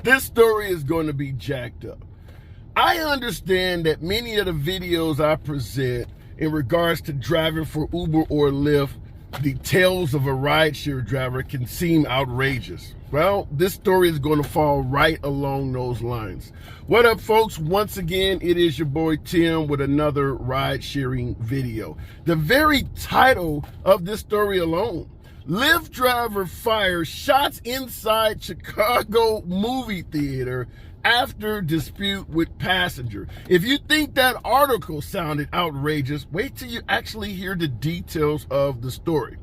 This story is going to be jacked up. I understand that many of the videos I present in regards to driving for Uber or Lyft, the tales of a rideshare driver can seem outrageous. Well, this story is going to fall right along those lines. What up, folks? Once again, it is your boy Tim with another ride-sharing video. The very title of this story alone: Lyft driver fires shots inside Chicago movie theater after dispute with passenger. If you think that article sounded outrageous, wait till you actually hear the details of the story.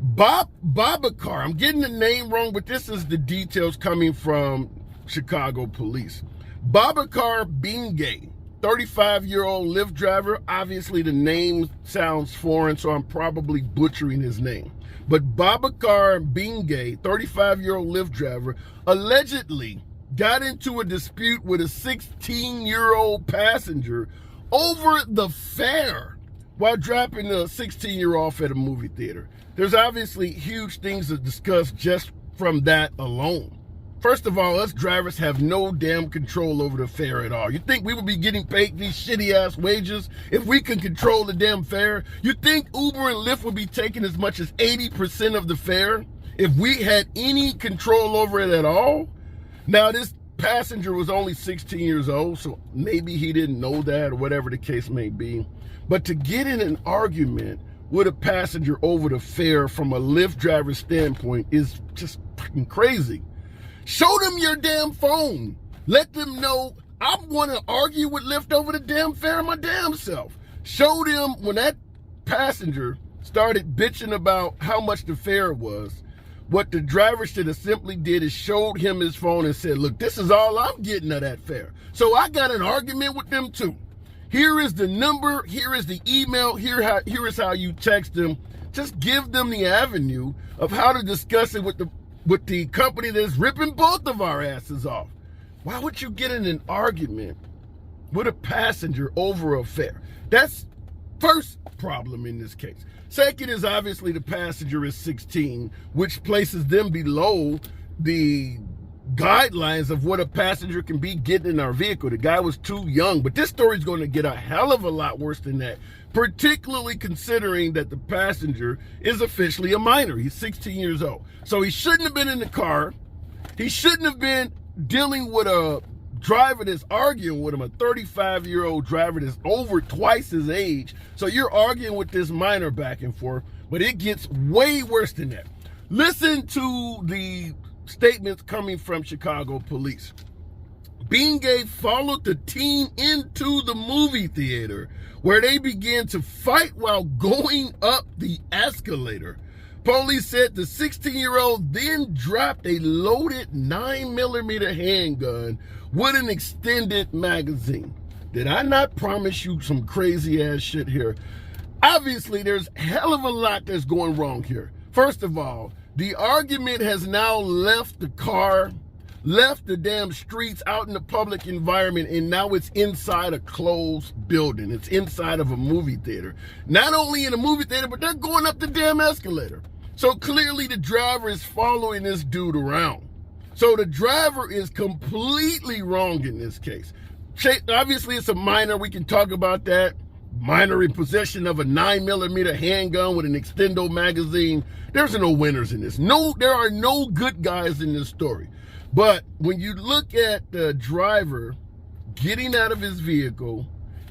Babakar, I'm getting the name wrong, but this is the details coming from Chicago police. Babakar Bingay, 35-year-old Lyft driver. Obviously the name sounds foreign, so I'm probably butchering his name. But Babakar Bingay, 35-year-old Lyft driver, allegedly got into a dispute with a 16-year-old passenger over the fare while dropping a 16-year-old off at a movie theater. There's obviously huge things to discuss just from that alone. First of all, us drivers have no damn control over the fare at all. You think we would be getting paid these shitty-ass wages if we could control the damn fare? You think Uber and Lyft would be taking as much as 80% of the fare if we had any control over it at all? Now, this passenger was only 16 years old, so maybe he didn't know that or whatever the case may be. But to get in an argument with a passenger over the fare from a Lyft driver's standpoint is just fucking crazy. Show them your damn phone. Let them know I want to argue with Lyft over the damn fare my damn self. Show them when that passenger started bitching about how much the fare was. What the driver should have simply did is showed him his phone and said, look, this is all I'm getting of that fare. So I got an argument with them too. Here is the number, here is the email, here is how you text them. Just give them the avenue of how to discuss it with the company that's ripping both of our asses off. Why would you get in an argument with a passenger over a fare? That's first problem in this case. Second is obviously the passenger is 16, which places them below the guidelines of what a passenger can be getting in our vehicle. The guy was too young, but this story is going to get a hell of a lot worse than that, particularly considering that the passenger is officially a minor. He's 16 years old. So he shouldn't have been in the car. He shouldn't have been dealing with a driver that's arguing with him, a 35-year-old driver that's over twice his age. So you're arguing with this minor back and forth, but it gets way worse than that. Listen to the statements coming from Chicago police. Bingay followed the teen into the movie theater where they began to fight while going up the escalator. Police said the 16-year-old then dropped a loaded 9mm handgun with an extended magazine. Did I not promise you some crazy ass shit here? Obviously, there's a hell of a lot that's going wrong here. First of all, the argument has now left the car, left the damn streets out in the public environment, and now it's inside a closed building. It's inside of a movie theater. Not only in a movie theater, but they're going up the damn escalator. So clearly the driver is following this dude around. So the driver is completely wrong in this case. Obviously, it's a minor. We can talk about that. Minor in possession of a 9mm handgun with an extendo magazine. There's no winners in this. No, there are no good guys in this story. But when you look at the driver getting out of his vehicle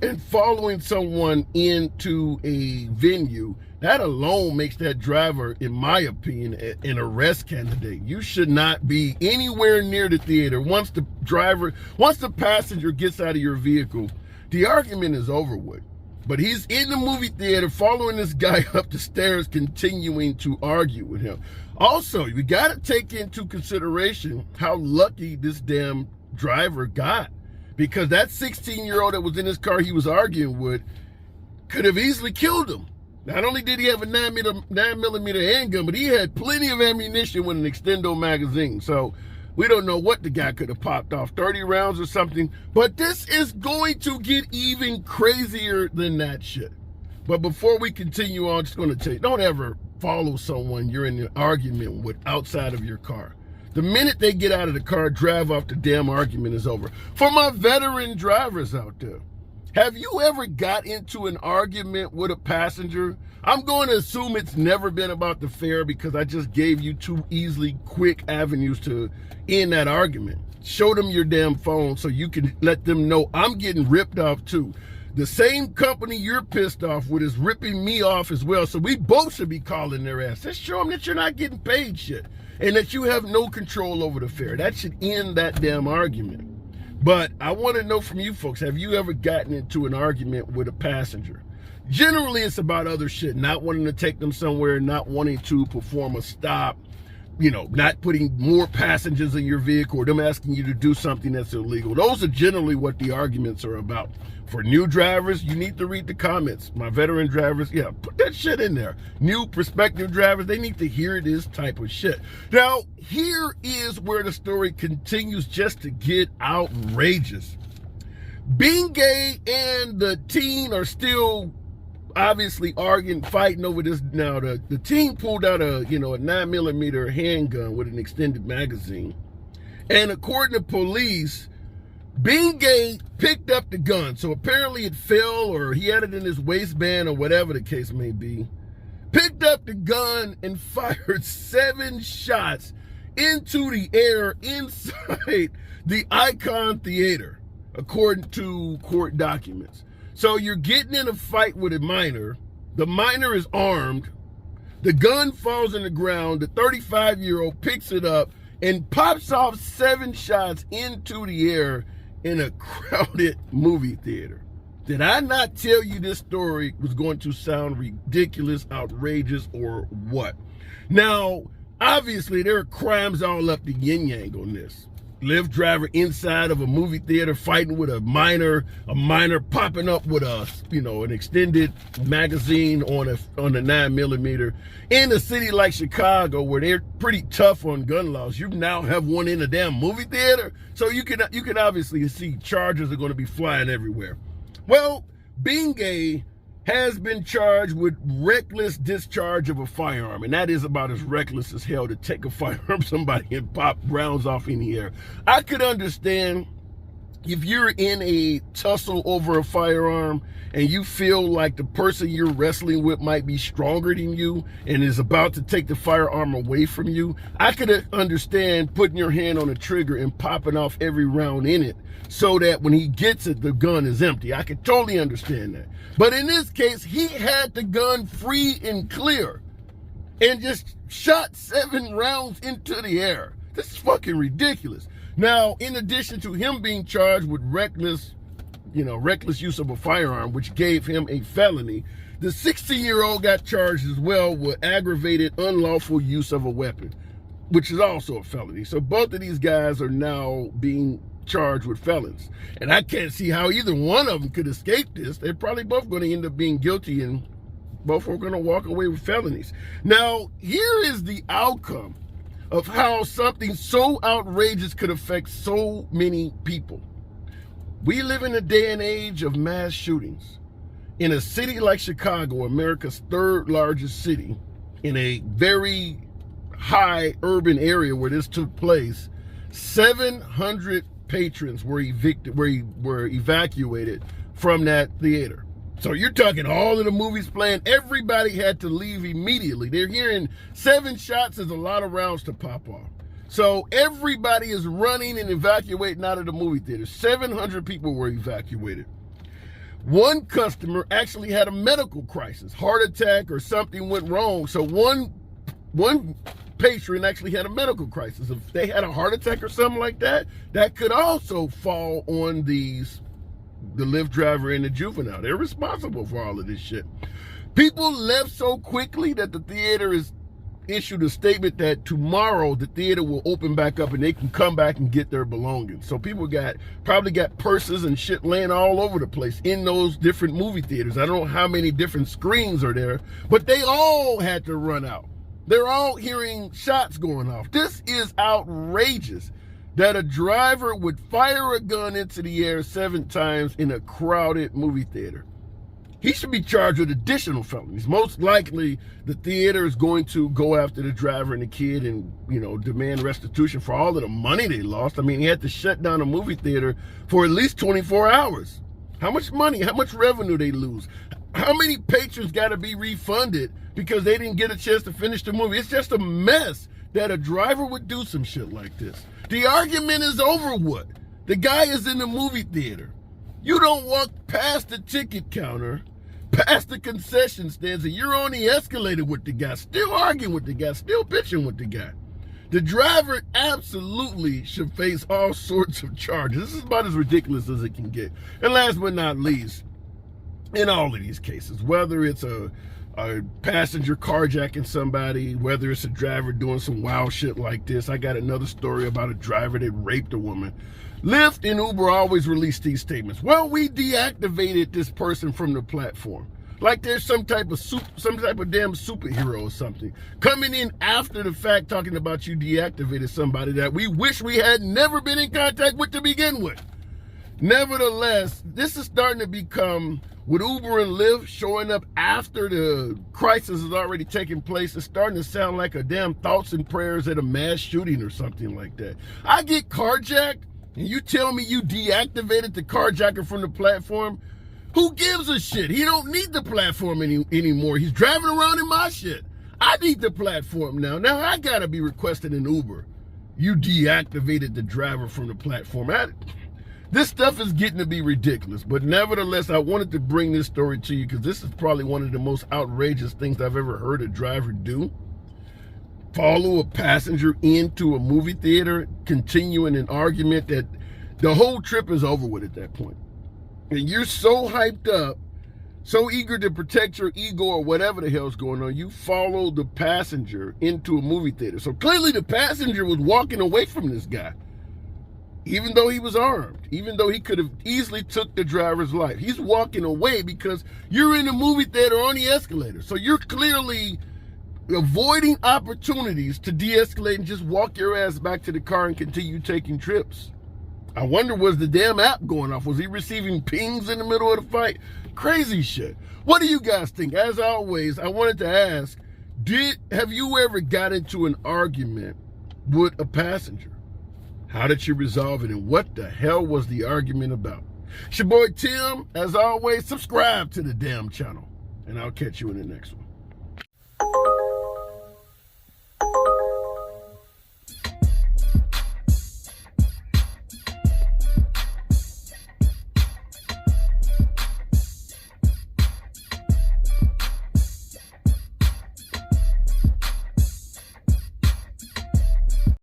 and following someone into a venue, that alone makes that driver, in my opinion, an arrest candidate. You should not be anywhere near the theater. Once the passenger gets out of your vehicle, the argument is over with. But he's in the movie theater following this guy up the stairs, continuing to argue with him. Also, you got to take into consideration how lucky this damn driver got. Because that 16-year-old that was in his car he was arguing with could have easily killed him. Not only did he have a 9mm handgun, but he had plenty of ammunition with an extendo magazine. So we don't know what the guy could have popped off, 30 rounds or something. But this is going to get even crazier than that shit. But before we continue on, I'm just going to tell you, don't ever follow someone you're in an argument with outside of your car. The minute they get out of the car, drive off, the damn argument is over. For my veteran drivers out there, have you ever got into an argument with a passenger? I'm going to assume it's never been about the fare because I just gave you two easily quick avenues to end that argument. Show them your damn phone so you can let them know I'm getting ripped off too. The same company you're pissed off with is ripping me off as well. So we both should be calling their ass. Let's show them that you're not getting paid shit and that you have no control over the fare. That should end that damn argument. But I want to know from you folks, have you ever gotten into an argument with a passenger? Generally, it's about other shit, not wanting to take them somewhere, not wanting to perform a stop, not putting more passengers in your vehicle, or them asking you to do something that's illegal. Those are generally what the arguments are about. For new drivers, you need to read the comments. My veteran drivers, yeah, put that shit in there. New prospective drivers, they need to hear this type of shit. Now, here is where the story continues just to get outrageous. Bingay and the teen are still obviously arguing, fighting over this. Now, the teen pulled out a 9mm handgun with an extended magazine. And according to police, Bingay picked up the gun. So apparently it fell, or he had it in his waistband, or whatever the case may be. Picked up the gun and fired 7 shots into the air inside the Icon Theater, according to court documents. So you're getting in a fight with a minor. The minor is armed. The gun falls on the ground. The 35-year-old picks it up and pops off 7 shots into the air in a crowded movie theater. Did I not tell you this story was going to sound ridiculous, outrageous, or what? Now, obviously, there are crimes all up the yin-yang on this. Lyft driver inside of a movie theater fighting with a minor popping up with an extended magazine on a 9mm. In a city like Chicago, where they're pretty tough on gun laws, you now have one in a damn movie theater. So you can obviously see charges are going to be flying everywhere. Well, Bingay has been charged with reckless discharge of a firearm, and that is about as reckless as hell, to take a firearm somebody and pop rounds off in the air. I could understand if you're in a tussle over a firearm and you feel like the person you're wrestling with might be stronger than you and is about to take the firearm away from you. I could understand putting your hand on the trigger and popping off every round in it so that when he gets it, the gun is empty. I could totally understand that. But in this case, he had the gun free and clear and just shot 7 rounds into the air. This is fucking ridiculous. Now, in addition to him being charged with reckless use of a firearm, which gave him a felony, the 16-year-old got charged as well with aggravated unlawful use of a weapon, which is also a felony. So both of these guys are now being charged with felons. And I can't see how either one of them could escape this. They're probably both going to end up being guilty, and both are going to walk away with felonies. Now, here is the outcome of how something so outrageous could affect so many people. We live in a day and age of mass shootings. In a city like Chicago, America's 3rd largest city, in a very high urban area where this took place, 700 patrons were evacuated from that theater. So you're talking all of the movies playing, everybody had to leave immediately. They're hearing 7 shots is a lot of rounds to pop off. So everybody is running and evacuating out of the movie theater. 700 people were evacuated. One customer actually had a medical crisis, heart attack or something went wrong. So one patron actually had a medical crisis. If they had a heart attack or something like that, that could also fall on the Lyft driver and the juvenile. They're responsible for all of this shit. People left so quickly that the theater has issued a statement that tomorrow the theater will open back up and they can come back and get their belongings. So people probably got purses and shit laying all over the place in those different movie theaters. I don't know how many different screens are there, but they all had to run out. They're all hearing shots going off. This is outrageous that a driver would fire a gun into the air 7 times in a crowded movie theater. he should be charged with additional felonies. Most likely, the theater is going to go after the driver and the kid and, demand restitution for all of the money they lost. I mean, he had to shut down a movie theater for at least 24 hours. How much money, how much revenue they lose? How many patrons got to be refunded because they didn't get a chance to finish the movie? It's just a mess that a driver would do some shit like this. The argument is over what? The guy is in the movie theater. You don't walk past the ticket counter, past the concession stands, and you're on the escalator with the guy, still arguing with the guy, still bitching with the guy. The driver absolutely should face all sorts of charges. This is about as ridiculous as it can get. And last but not least, in all of these cases, whether it's a passenger carjacking somebody, whether it's a driver doing some wild shit like this. I got another story about a driver that raped a woman. Lyft and Uber always release these statements. Well, we deactivated this person from the platform. Like there's some type of damn superhero or something coming in after the fact talking about you deactivated somebody that we wish we had never been in contact with to begin with. Nevertheless, this is starting to become, with Uber and Lyft showing up after the crisis has already taken place, it's starting to sound like a damn thoughts and prayers at a mass shooting or something like that. I get carjacked, and you tell me you deactivated the carjacker from the platform? Who gives a shit? He don't need the platform anymore. He's driving around in my shit. I need the platform now. Now I gotta be requesting an Uber. You deactivated the driver from the platform. This stuff is getting to be ridiculous, but nevertheless, I wanted to bring this story to you because this is probably one of the most outrageous things I've ever heard a driver do. Follow a passenger into a movie theater, continuing an argument that the whole trip is over with at that point. And you're so hyped up, so eager to protect your ego or whatever the hell's going on, you follow the passenger into a movie theater. So clearly the passenger was walking away from this guy. Even though he was armed, even though he could have easily took the driver's life. He's walking away because you're in the movie theater on the escalator. So you're clearly avoiding opportunities to de-escalate and just walk your ass back to the car and continue taking trips. I wonder, was the damn app going off? Was he receiving pings in the middle of the fight? Crazy shit. What do you guys think? As always, I wanted to ask, have you ever got into an argument with a passenger? How did you resolve it, and what the hell was the argument about? It's your boy Tim. As always, subscribe to the damn channel, and I'll catch you in the next one.